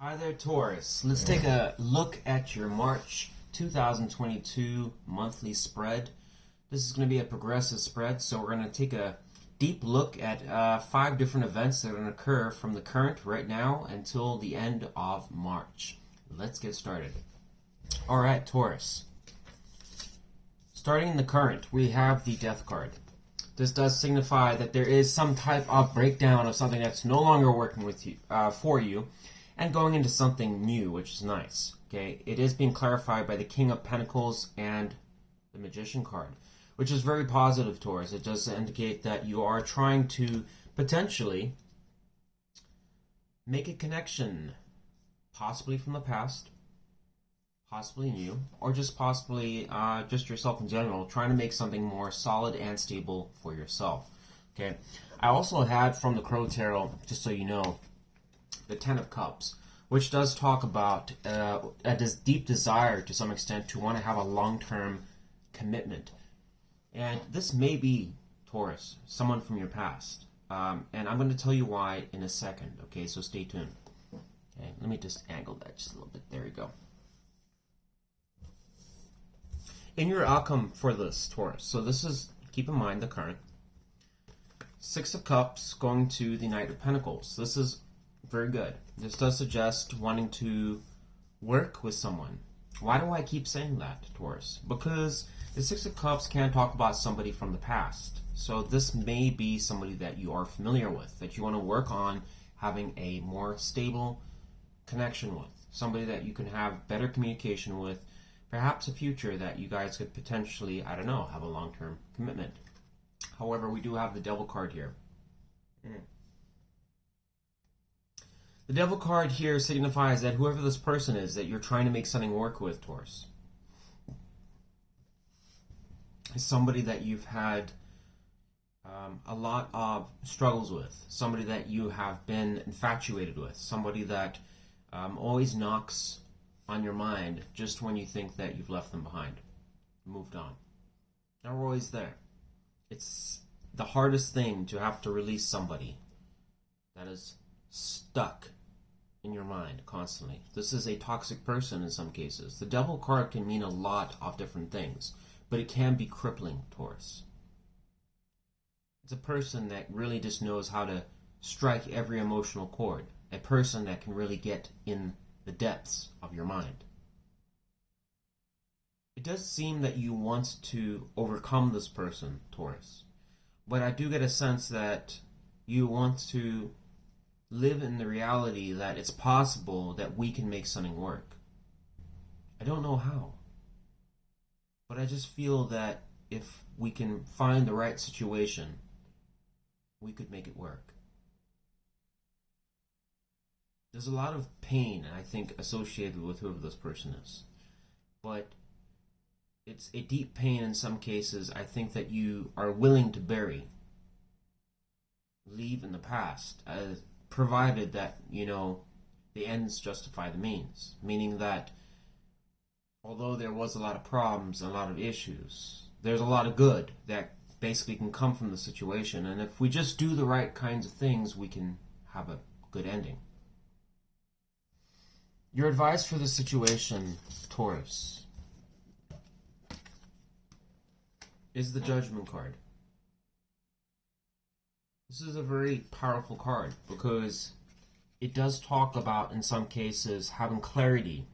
Hi there, Taurus. Let's take a look at your March 2022 monthly spread. This is going to be a progressive spread, so we're going to take a deep look at 5 different events that are going to occur from the current right now until the end of March. Let's get started. Alright, Taurus. Starting in the current, we have the Death card. This does signify that there is some type of breakdown of something that's no longer working with you, for you, and going into something new, which is nice. Okay, it is being clarified by the King of Pentacles and the Magician card, which is very positive, Taurus. It does indicate that you are trying to potentially make a connection, possibly from the past, possibly new, or just possibly just yourself in general, trying to make something more solid and stable for yourself. Okay, I also had from the Crow Tarot, just so you know, the Ten of Cups, which does talk about this deep desire to some extent to want to have a long-term commitment. And this may be, Taurus, someone from your past. And I'm going to tell you why in a second, okay? So stay tuned. Okay, let me just angle that just a little bit. There we go. In your outcome for this, Taurus, so this is, keep in mind, the current. 6 of Cups going to the Knight of Pentacles. This is very good. This does suggest wanting to work with someone. Why do I keep saying that, Taurus? Because the 6 of Cups can talk about somebody from the past. So this may be somebody that you are familiar with, that you want to work on having a more stable connection with. Somebody that you can have better communication with. Perhaps a future that you guys could potentially, I don't know, have a long-term commitment. However, we do have the Devil card here. The Devil card here signifies that whoever this person is that you're trying to make something work with, Taurus, is somebody that you've had a lot of struggles with, somebody that you have been infatuated with, somebody that always knocks on your mind just when you think that you've left them behind, moved on. They're always there. It's the hardest thing to have to release somebody that is stuck in your mind constantly. This is a toxic person in some cases. The Devil card can mean a lot of different things, but it can be crippling, Taurus. It's a person that really just knows how to strike every emotional chord. A person that can really get in the depths of your mind. It does seem that you want to overcome this person, Taurus, but I do get a sense that you want to live in the reality that it's possible that we can make something work. I don't know how, but I just feel that if we can find the right situation, we could make it work. There's a lot of pain, I think, associated with whoever this person is. But it's a deep pain in some cases, I think, that you are willing to bury. Leave in the past, provided that, you know, the ends justify the means. Meaning that, although there was a lot of problems and a lot of issues, there's a lot of good that basically can come from the situation. And if we just do the right kinds of things, we can have a good ending. Your advice for this situation, Taurus, is the Judgment card. This is a very powerful card because it does talk about, in some cases, having clarity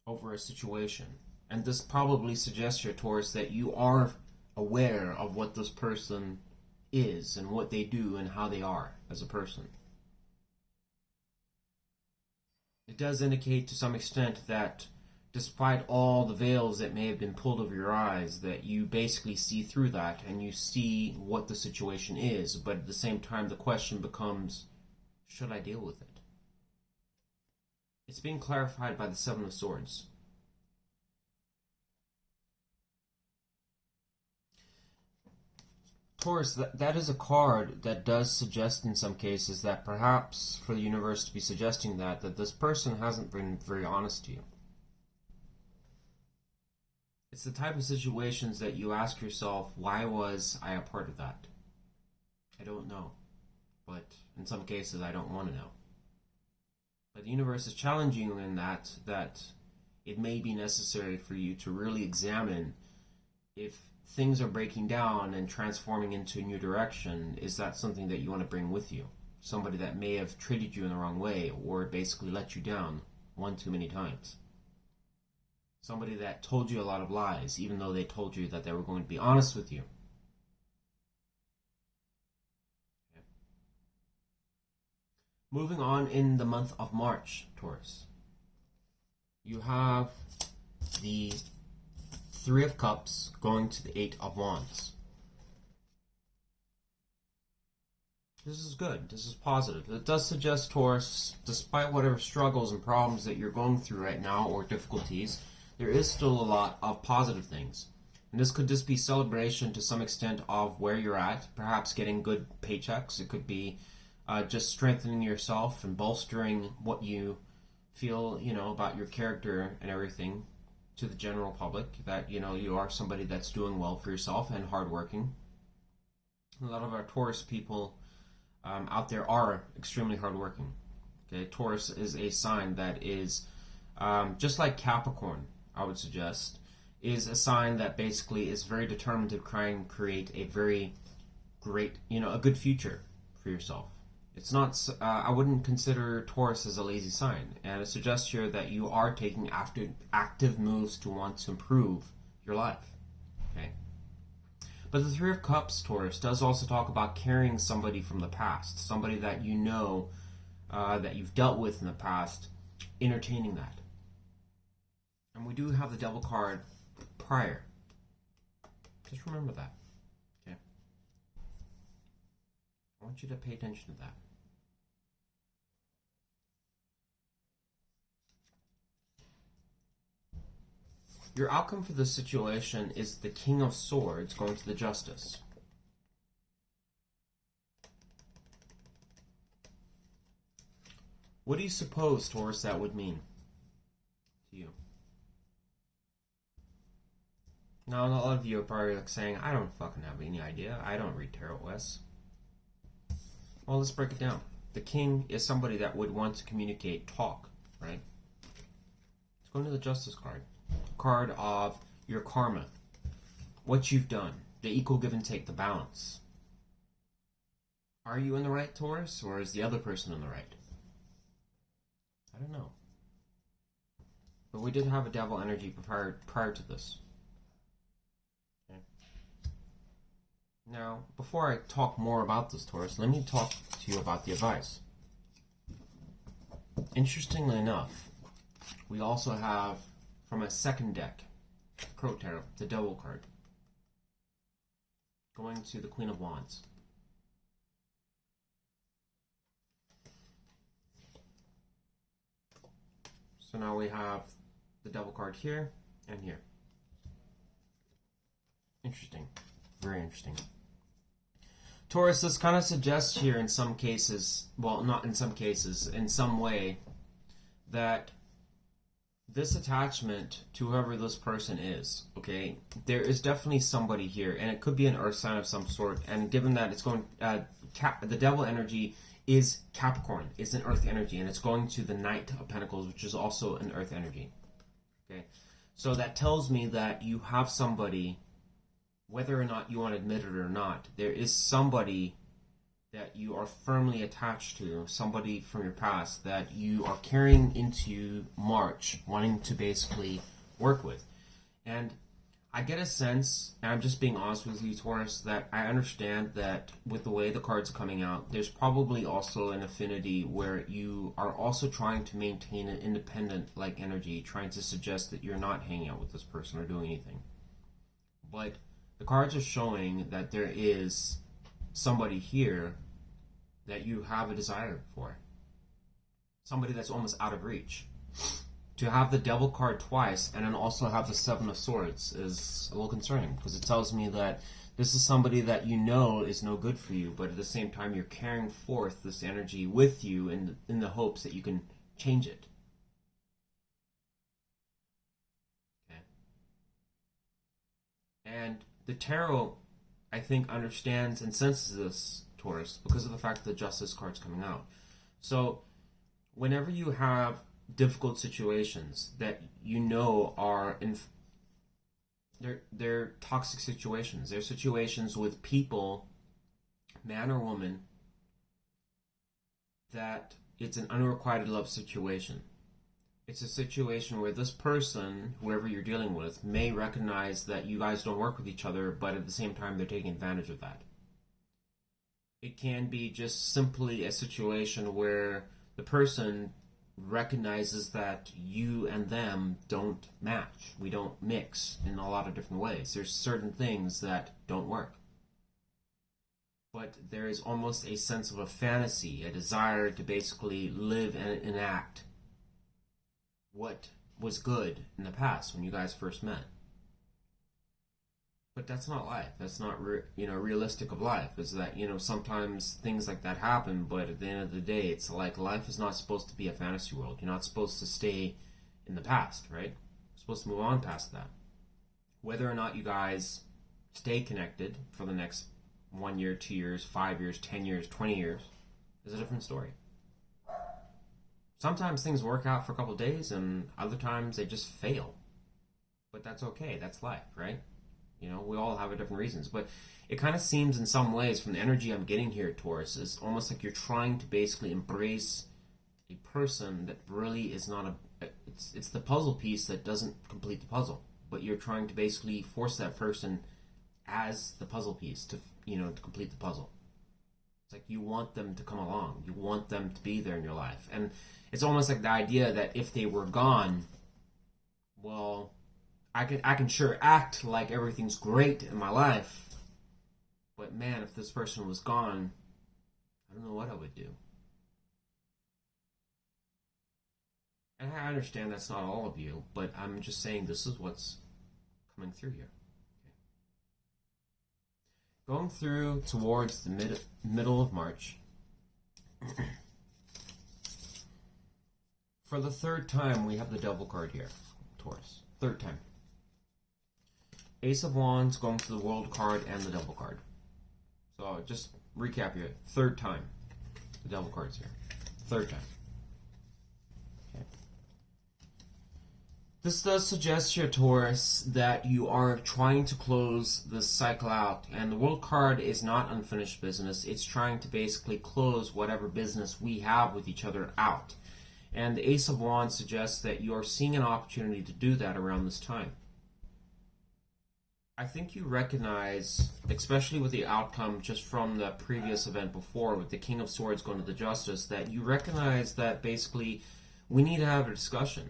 over a situation. And this probably suggests here, Taurus, that you are aware of what this person is and what they do and how they are as a person. It does indicate to some extent that despite all the veils that may have been pulled over your eyes, that you basically see through that and you see what the situation is, but at the same time the question becomes, should I deal with it? It's being clarified by the 7 of Swords. Taurus, that is a card that does suggest in some cases that perhaps for the universe to be suggesting that this person hasn't been very honest to you. It's the type of situations that you ask yourself, why was I a part of that? I don't know. But in some cases, I don't want to know. But the universe is challenging you in that it may be necessary for you to really examine if things are breaking down and transforming into a new direction. Is that something that you want to bring with you? Somebody that may have treated you in the wrong way or basically let you down one too many times. Somebody that told you a lot of lies, even though they told you that they were going to be honest with you. Okay. Moving on in the month of March, Taurus. You have the Three of Cups going to the Eight of Wands. This is good. This is positive. It does suggest, Taurus, despite whatever struggles and problems that you're going through right now or difficulties, there is still a lot of positive things. And this could just be celebration to some extent of where you're at, perhaps getting good paychecks. It could be just strengthening yourself and bolstering what you feel, about your character and everything to the general public, that, you are somebody that's doing well for yourself and hardworking. A lot of our Taurus people out there are extremely hardworking. Okay, Taurus is a sign that is just like Capricorn, I would suggest, is a sign that basically is very determined to try and create a very great, a good future for yourself. It's not, I wouldn't consider Taurus as a lazy sign, and it suggests here that you are taking active moves to want to improve your life. Okay. But the Three of Cups, Taurus, does also talk about carrying somebody from the past, somebody that you know that you've dealt with in the past, entertaining that. And we do have the Devil card prior. Just remember that. Okay. I want you to pay attention to that. Your outcome for this situation is the King of Swords going to the Justice. What do you suppose, Taurus, that would mean to you? Now, a lot of you are probably saying, I don't fucking have any idea. I don't read Tarot West. Well, let's break it down. The King is somebody that would want to communicate, talk, right? Let's go into the Justice card. Card of your karma, what you've done, the equal give and take, the balance. Are you in the right, Taurus, or is the other person in the right? I don't know. But we did have a devil energy prior to this. Okay. Now, before I talk more about this, Taurus, let me talk to you about the advice. Interestingly enough, we also have, from a second deck, Crow Tarot, the Devil card, going to the Queen of Wands. So now we have the Devil card here and here. Interesting. Very interesting. Taurus, this kind of suggests here in some cases, well, not in some cases, in some way, that this attachment to whoever this person is, okay, there is definitely somebody here, and it could be an earth sign of some sort, and given that it's going, the devil energy is Capricorn, it's an earth energy, and it's going to the Knight of Pentacles, which is also an earth energy, okay, so that tells me that you have somebody, whether or not you want to admit it or not, there is somebody that you are firmly attached to, somebody from your past that you are carrying into March, wanting to basically work with. And I get a sense, and I'm just being honest with you, Taurus, that I understand that with the way the cards are coming out, there's probably also an affinity where you are also trying to maintain an independent-like energy, trying to suggest that you're not hanging out with this person or doing anything. But the cards are showing that there is somebody here that you have a desire for. Somebody that's almost out of reach. To have the Devil card twice and then also have the Seven of Swords is a little concerning, because it tells me that this is somebody that you know is no good for you, but at the same time you're carrying forth this energy with you in the hopes that you can change it. Okay. And the tarot, I think, understands and senses this, Taurus, because of the fact that the Justice card's coming out. So whenever you have difficult situations that you know are they're toxic situations. They're situations with people, man or woman, that it's an unrequited love situation. It's a situation where this person, whoever you're dealing with, may recognize that you guys don't work with each other, but at the same time they're taking advantage of that. It can be just simply a situation where the person recognizes that you and them don't match. We don't mix in a lot of different ways. There's certain things that don't work. But there is almost a sense of a fantasy, a desire to basically live and enact what was good in the past when you guys first met. But that's not life. That's not realistic of life. Is that sometimes things like that happen, but at the end of the day, it's like life is not supposed to be a fantasy world. You're not supposed to stay in the past, right? You're supposed to move on past that. Whether or not you guys stay connected for the next 1 year, 2 years, 5 years, 10 years, 20 years is a different story. Sometimes things work out for a couple of days, and other times they just fail. But that's okay. That's life, right? We all have our different reasons. But it kind of seems in some ways, from the energy I'm getting here, Taurus, is almost like you're trying to basically embrace a person that really is not it's the puzzle piece that doesn't complete the puzzle. But you're trying to basically force that person as the puzzle piece to complete the puzzle. It's like you want them to come along. You want them to be there in your life. And it's almost like the idea that if they were gone, well, I can sure act like everything's great in my life, but man, if this person was gone, I don't know what I would do. And I understand that's not all of you, but I'm just saying this is what's coming through here. Okay. Going through towards the middle of March. For the third time, we have the Devil card here, Taurus. Third time. Ace of Wands going to the World card and the Devil card. So just recap here. Third time. The Devil card's here. Third time. Okay. This does suggest here, Taurus, that you are trying to close this cycle out. And the World card is not unfinished business. It's trying to basically close whatever business we have with each other out. And the Ace of Wands suggests that you are seeing an opportunity to do that around this time. I think you recognize, especially with the outcome just from the previous event before, with the King of Swords going to the Justice, that you recognize that basically we need to have a discussion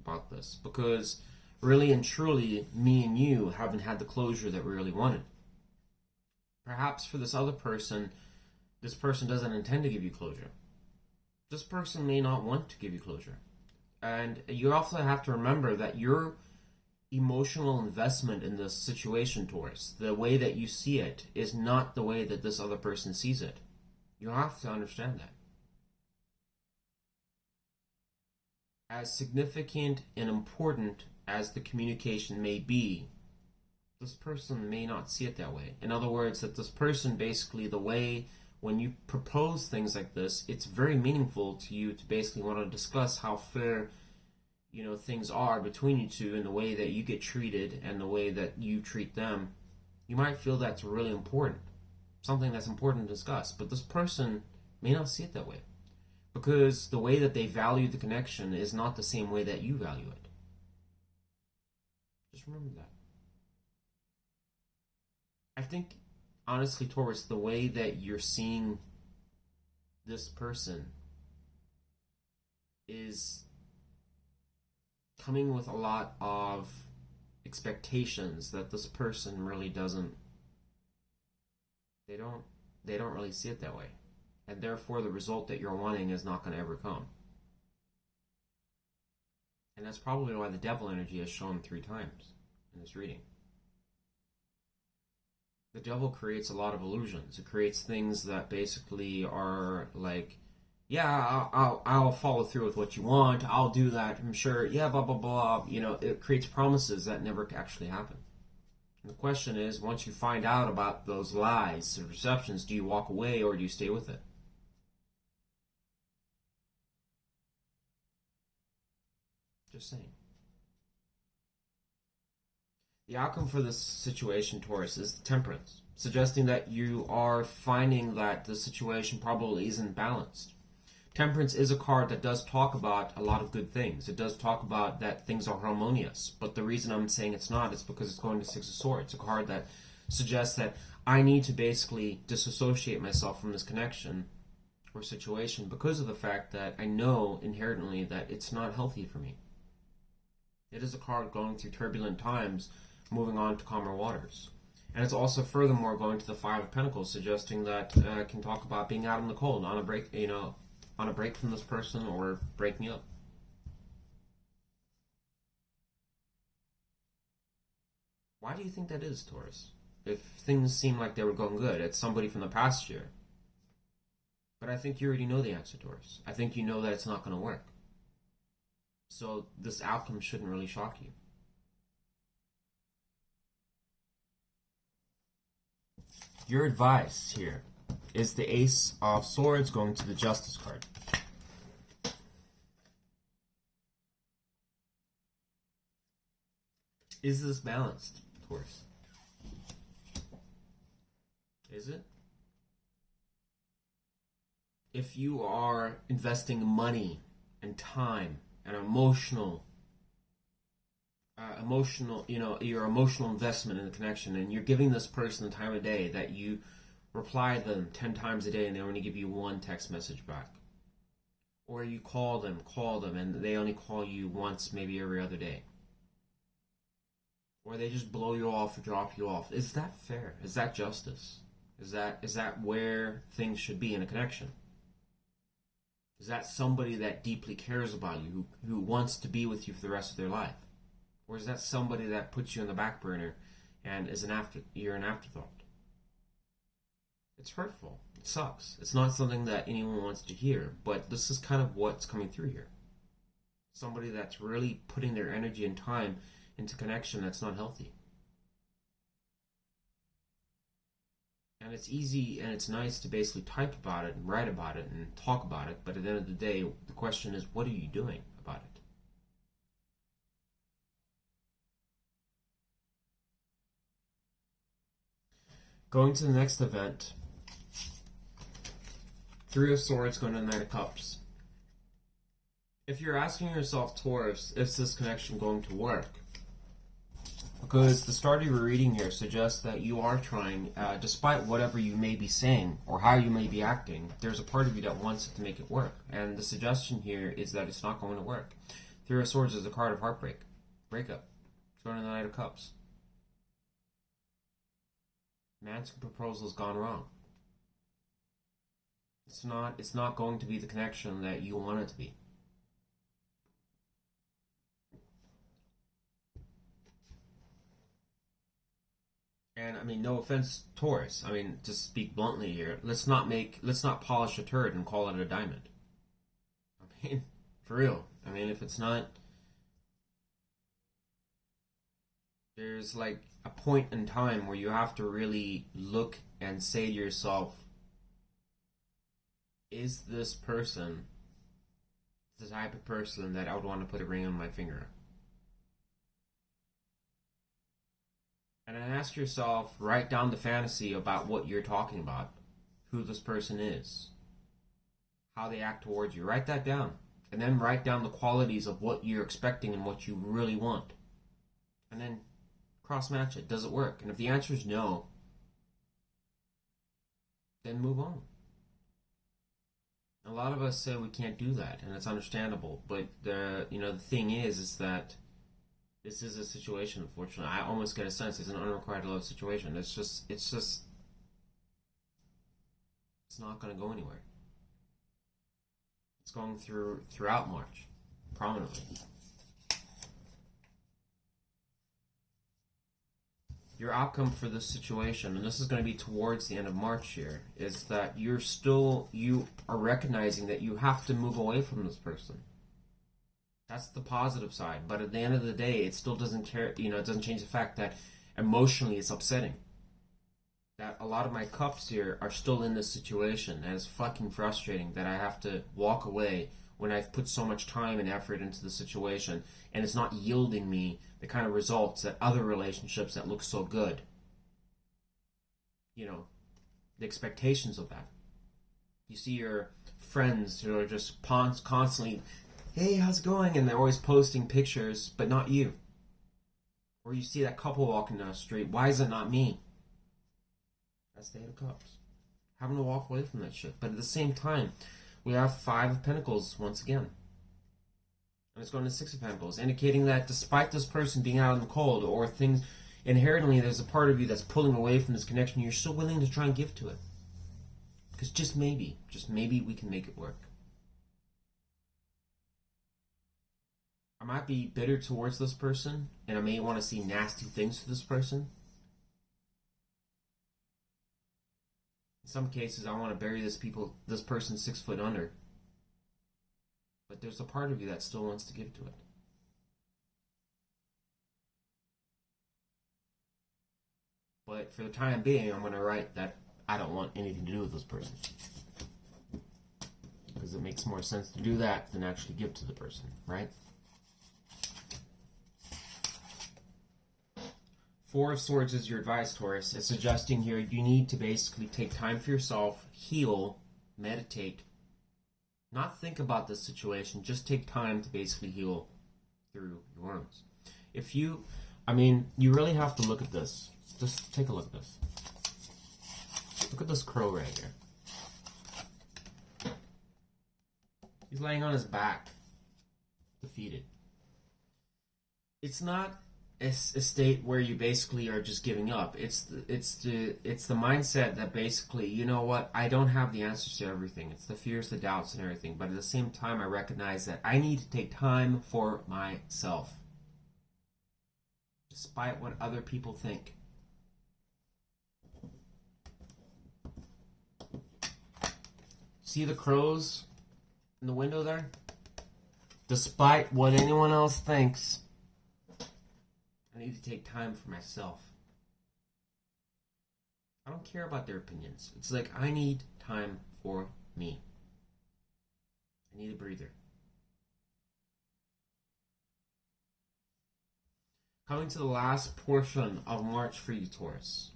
about this, because really and truly, me and you haven't had the closure that we really wanted. Perhaps for this other person, this person doesn't intend to give you closure. This person may not want to give you closure. And you also have to remember that your emotional investment in this situation, Taurus, the way that you see it, is not the way that this other person sees it. You have to understand that. As significant and important as the communication may be, this person may not see it that way. In other words, that this person basically, the way when you propose things like this, it's very meaningful to you to basically want to discuss how fair things are between you two, and the way that you get treated and the way that you treat them. You might feel that's really important, something that's important to discuss, but this person may not see it that way, because the way that they value the connection is not the same way that you value it. Just remember that. I think, honestly, Taurus, the way that you're seeing this person is coming with a lot of expectations that this person really doesn't. They don't really see it that way, and therefore the result that you're wanting is not going to ever come. And that's probably why the Devil energy is shown 3 times in this reading. The Devil creates a lot of illusions. It creates things that basically are like, yeah, I'll follow through with what you want. I'll do that. I'm sure. Yeah, blah, blah, blah. It creates promises that never actually happen. And the question is, once you find out about those lies and perceptions, do you walk away or do you stay with it? Just saying. The outcome for this situation, Taurus, is temperance, suggesting that you are finding that the situation probably isn't balanced. Temperance is a card that does talk about a lot of good things. It does talk about that things are harmonious, but the reason I'm saying it's not is because it's going to Six of Swords. It's a card that suggests that I need to basically disassociate myself from this connection or situation because of the fact that I know inherently that it's not healthy for me. It is a card going through turbulent times, moving on to calmer waters. And it's also furthermore going to the Five of Pentacles, suggesting that I can talk about being out in the cold, on a break, on a break from this person or breaking up. Why do you think that is, Taurus? If things seem like they were going good, it's somebody from the past year. But I think you already know the answer, Taurus. I think you know that it's not going to work. So this outcome shouldn't really shock you. Your advice here is the Ace of Swords going to the Justice card. Is this balanced, Taurus? Is it? If you are investing money and time and emotional, your emotional investment in the connection, and you're giving this person the time of day that you reply to them 10 times a day and they only give you one text message back. Or you call them, and they only call you once, maybe every other day. Or they just blow you off or drop you off. Is that fair? Is that justice? Is that where things should be in a connection? Is that somebody that deeply cares about you, who wants to be with you for the rest of their life? Or is that somebody that puts you on the back burner and you're an afterthought? It's hurtful. It sucks. It's not something that anyone wants to hear, but this is kind of what's coming through here. Somebody that's really putting their energy and time into connection that's not healthy. And it's easy and it's nice to basically type about it and write about it and talk about it, but at the end of the day, the question is, what are you doing about it? Going to the next event, Three of Swords going to Knight of Cups. If you're asking yourself, Taurus, is this connection going to work? Because the start of your reading here suggests that you are trying, despite whatever you may be saying or how you may be acting, there's a part of you that wants it to make it work. And the suggestion here is that it's not going to work. Three of Swords is a card of heartbreak, breakup. It's going to the Knight of Cups. Man's proposal has gone wrong. It's not going to be the connection that you want it to be. And I mean, no offense, Taurus. I mean, to speak bluntly here, let's not polish a turd and call it a diamond. I mean, for real. I mean, if it's not, there's like a point in time where you have to really look and say to yourself, is this person the type of person that I would want to put a ring on my finger? And then ask yourself, write down the fantasy about what you're talking about, who this person is, how they act towards you. Write that down. And then write down the qualities of what you're expecting and what you really want. And then cross-match it. Does it work? And if the answer is no, then move on. A lot of us say we can't do that, and it's understandable. But the thing is that this is a situation, unfortunately. I almost get a sense it's an unrequited love situation. It's not going to go anywhere. It's going throughout March, prominently. Your outcome for this situation, and this is going to be towards the end of March here, is that you are recognizing that you have to move away from this person. That's the positive side. But at the end of the day, it still doesn't care. It doesn't change the fact that emotionally it's upsetting. That a lot of my cups here are still in this situation, and it's fucking frustrating that I have to walk away when I've put so much time and effort into the situation and it's not yielding me the kind of results that other relationships that look so good, you know, the expectations of that. You see your friends who are just constantly, hey, how's it going? And they're always posting pictures, but not you. Or you see that couple walking down the street, why is it not me? That's the Eight of Cups. Having to walk away from that shit. But at the same time, we have Five of Pentacles once again. And it's going to Six of Pentacles, indicating that despite this person being out in the cold, or things, inherently there's a part of you that's pulling away from this connection, you're still willing to try and give to it. Because just maybe we can make it work. I might be bitter towards this person, and I may want to see nasty things to this person. In some cases, I want to bury this person 6 foot under. But there's a part of you that still wants to give to it. But for the time being, I'm going to write that I don't want anything to do with this person. Because it makes more sense to do that than actually give to the person, right? Four of Swords is your advice, Taurus. It's suggesting here you need to basically take time for yourself, heal, meditate, not think about this situation, just take time to basically heal through your wounds. You really have to look at this. Just take a look at this. Look at this crow right here. He's laying on his back, defeated. It's not a state where you basically are just giving up. It's the mindset that basically, you know what, I don't have the answers to everything. It's the fears, the doubts, and everything. But at the same time, I recognize that I need to take time for myself, despite what other people think. See the crows in the window there? Despite what anyone else thinks, I need to take time for myself. I don't care about their opinions. It's like I need time for me. I need a breather. Coming to the last portion of March for you, Taurus.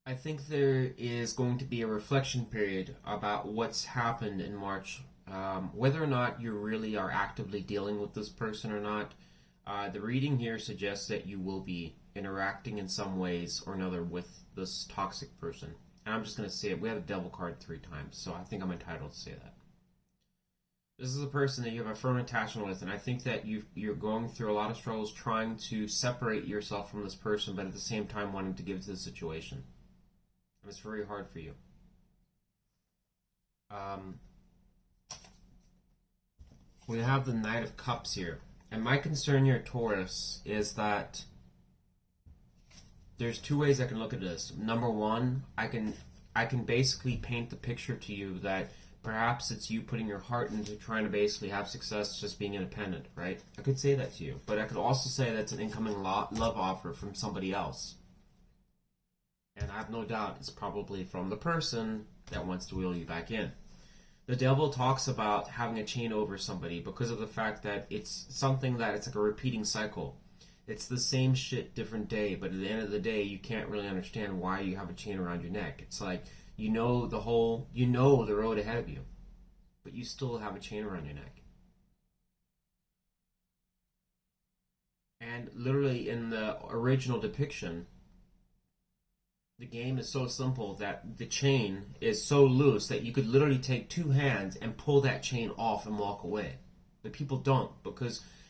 I think there is going to be a reflection period about what's happened in March. Whether or not you really are actively dealing with this person or not, the reading here suggests that you will be interacting in some ways or another with this toxic person. And I'm just going to say it. We have a devil card 3 times, so I think I'm entitled to say that. This is a person that you have a firm attachment with, and I think that you're going through a lot of struggles trying to separate yourself from this person, but at the same time wanting to give to the situation. And it's very hard for you. We have the Knight of Cups here. And my concern here, Taurus, is that there's 2 ways I can look at this. Number one, I can basically paint the picture to you that perhaps it's you putting your heart into trying to basically have success just being independent, right? I could say that to you. But I could also say that's an incoming love offer from somebody else. And I have no doubt it's probably from the person that wants to wheel you back in. The devil talks about having a chain over somebody because of the fact that it's something that it's like a repeating cycle. It's the same shit, different day, but at the end of the day, you can't really understand why you have a chain around your neck. It's like, you know the road ahead of you, but you still have a chain around your neck. And literally in the original depiction, the game is so simple that the chain is so loose that you could literally take 2 hands and pull that chain off and walk away. But people don't,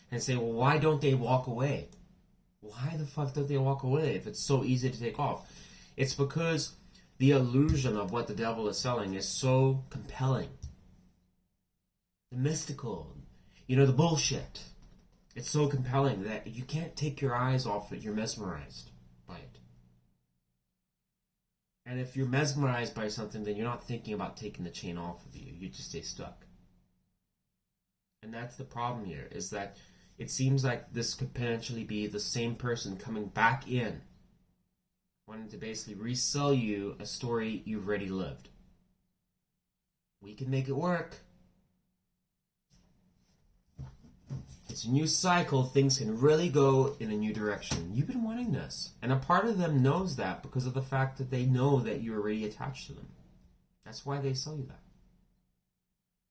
and say, well, why don't they walk away? Why the fuck don't they walk away if it's so easy to take off? It's because the illusion of what the devil is selling is so compelling. The mystical, the bullshit. It's so compelling that you can't take your eyes off it. You're mesmerized by it. And if you're mesmerized by something, then you're not thinking about taking the chain off of you. You just stay stuck. And that's the problem here, is that it seems like this could potentially be the same person coming back in wanting to basically resell you a story you've already lived. We can make it work. It's a new cycle. Things can really go in a new direction. You've been wanting this. And a part of them knows that because of the fact that they know that you're already attached to them. That's why they sell you that.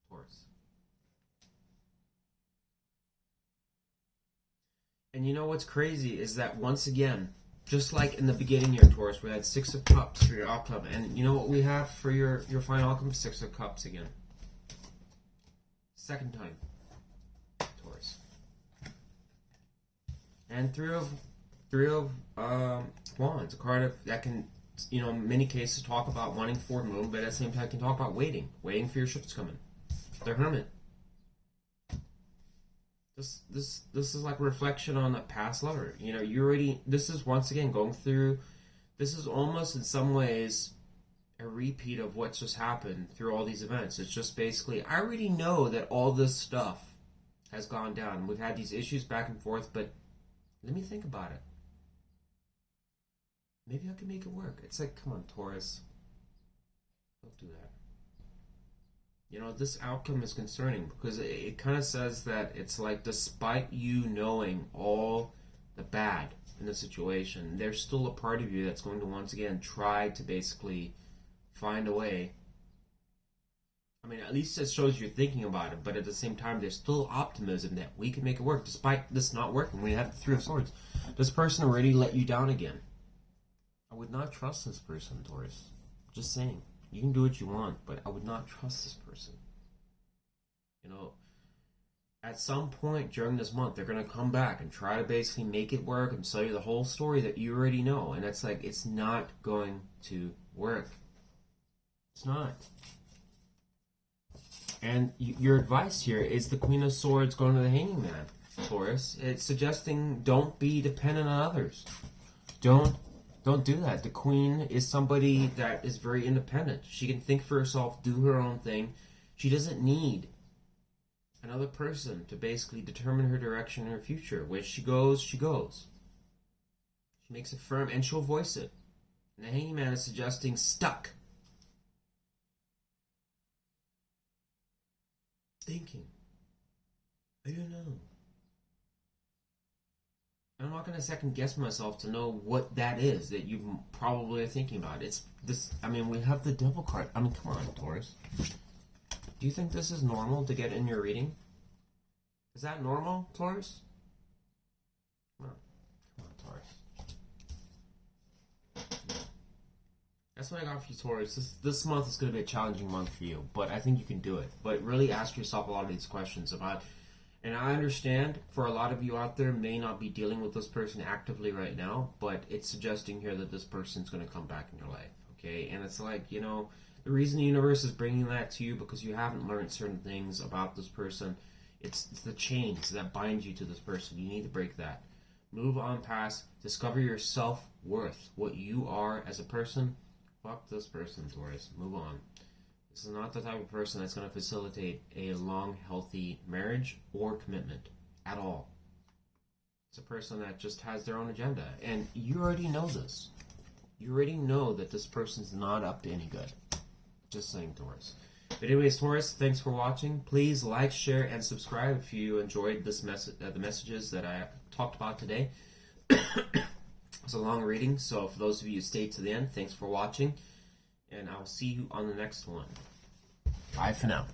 Taurus. And you know what's crazy is that once again, just like in the beginning here, Taurus, we had 6 of Cups for your outcome. And you know what we have for your final outcome? 6 of Cups again. Second time. Taurus. And three of Wands. A card that can, in many cases talk about wanting forward move, but at the same time can talk about waiting. Waiting for your ships coming. The Hermit. This is like a reflection on a past lover. This is once again going through, this is almost in some ways a repeat of what's just happened through all these events. It's just basically, I already know that all this stuff has gone down. We've had these issues back and forth, but let me think about it. Maybe I can make it work. It's like, come on, Taurus. Don't do that. This outcome is concerning because it kind of says that it's like, despite you knowing all the bad in the situation, there's still a part of you that's going to once again try to basically find a way. I mean, at least it shows you're thinking about it, but at the same time, there's still optimism that we can make it work, despite this not working. We have the 3 of Swords. This person already let you down again. I would not trust this person, Taurus. Just saying. You can do what you want, but I would not trust this person. At some point during this month, they're going to come back and try to basically make it work and tell you the whole story that you already know. And it's like, it's not going to work. It's not. And your advice here is the Queen of Swords going to the Hanging Man, Taurus. It's suggesting don't be dependent on others. Don't do that. The Queen is somebody that is very independent. She can think for herself, do her own thing. She doesn't need another person to basically determine her direction and her future. Where she goes, she goes. She makes it firm and she'll voice it. And the Hanging Man is suggesting stuck. Thinking. I don't know. I'm not going to second guess myself to know what that is that you probably are thinking about. It's this. I mean, we have the Devil card. I mean, come on, Taurus. Do you think this is normal to get in your reading? Is that normal, Taurus? Come on, Taurus. That's what I got for you, Taurus. This month is going to be a challenging month for you, but I think you can do it. But really ask yourself a lot of these questions about. And I understand for a lot of you out there may not be dealing with this person actively right now, but it's suggesting here that this person's going to come back in your life, okay? And it's like, the reason the universe is bringing that to you because you haven't learned certain things about this person. It's the chains that bind you to this person. You need to break that. Move on past. Discover your self-worth, what you are as a person. Fuck this person, Taurus. Move on. This is not the type of person that's going to facilitate a long, healthy marriage or commitment at all. It's a person that just has their own agenda. And you already know this. You already know that this person's not up to any good. Just saying, Taurus. But anyways, Taurus, thanks for watching. Please like, share, and subscribe if you enjoyed this the messages that I talked about today. It's a long reading, so for those of you who stayed to the end, thanks for watching. And I'll see you on the next one. Bye for now.